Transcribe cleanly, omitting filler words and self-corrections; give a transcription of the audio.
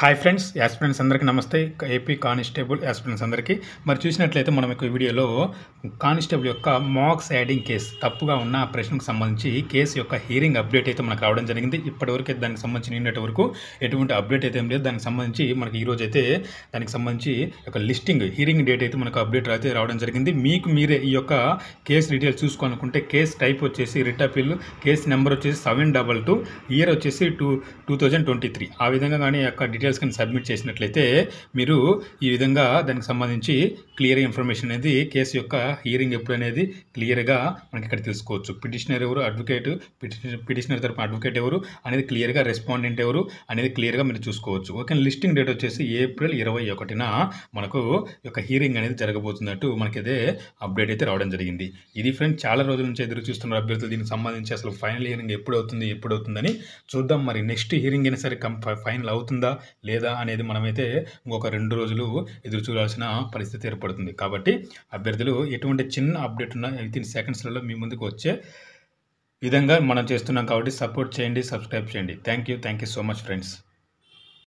Hi friends, aspirants అందరికీ నమస్తే. AP constable aspirants అందరికీ మరి చూసినట్లయితే మనం ఈ వీడియోలో కానిస్టేబుల్ యొక్క మార్క్స్ యాడింగ్ కేసు తప్పుగా ఉన్న ప్రశ్నకు సంబంధించి కేసు యొక్క హియరింగ్ అప్డేట్ అయితే మనకు రావడం జరిగింది. ఇప్పటివరకు అయితే దానికి సంబంధించి నిన్నటి వరకు ఎటువంటి అప్డేట్ అయితే ఏం లేదు. దానికి సంబంధించి మనకి ఈరోజు అయితే దానికి సంబంధించి ఒక లిస్టింగ్ హియరింగ్ డేట్ అయితే మనకు అప్డేట్ అయితే రావడం జరిగింది. మీకు మీరే ఈ యొక్క కేసు డీటెయిల్స్ చూసుకోవాలనుకుంటే కేసు టైప్ వచ్చేసి రిట్ అపీల్, కేసు నెంబర్ వచ్చేసి 722, ఇయర్ వచ్చేసి 2023 ఆ విధంగా కానీ యొక్క డీటెయిల్స్ కానీ సబ్మిట్ చేసినట్లయితే మీరు ఈ విధంగా దానికి సంబంధించి క్లియర్ ఇన్ఫర్మేషన్ అనేది కేసు యొక్క హియరింగ్ ఎప్పుడు అనేది క్లియర్గా మనకి ఇక్కడ తెలుసుకోవచ్చు. పిటిషనర్ ఎవరు, అడ్వకేట్, పిటిషనర్ తరపున అడ్వకేట్ ఎవరు అనేది క్లియర్గా, రెస్పాండెంట్ ఎవరు అనేది క్లియర్గా మీరు చూసుకోవచ్చు. ఓకే, లిస్టింగ్ డేట్ వచ్చేసి ఏప్రిల్ 21న మనకు యొక్క హియరింగ్ అనేది జరగబోతున్నట్టు మనకి అదే అప్డేట్ అయితే రావడం జరిగింది. ఇది ఫ్రెండ్, చాలా రోజుల నుంచి ఎదురు చూస్తున్నారు అభ్యర్థులు దీనికి సంబంధించి అసలు ఫైనల్ హియరింగ్ ఎప్పుడు అవుతుందని చూద్దాం. మరి నెక్స్ట్ హియరింగ్ అయినా సరే ఫైనల్ అవుతుందా లేదా అనేది మనమైతే ఇంకొక 2 రోజులు ఎదురు చూడాల్సిన పరిస్థితి ఏర్పడుతుంది. కాబట్టి అభ్యర్థులు ఎటువంటి చిన్న అప్డేట్ ఉన్నా వితిన్ సెకండ్స్లలో మీ ముందుకు వచ్చే విధంగా మనం చేస్తున్నాం. కాబట్టి సపోర్ట్ చేయండి, సబ్స్క్రైబ్ చేయండి. Thank you so much friends.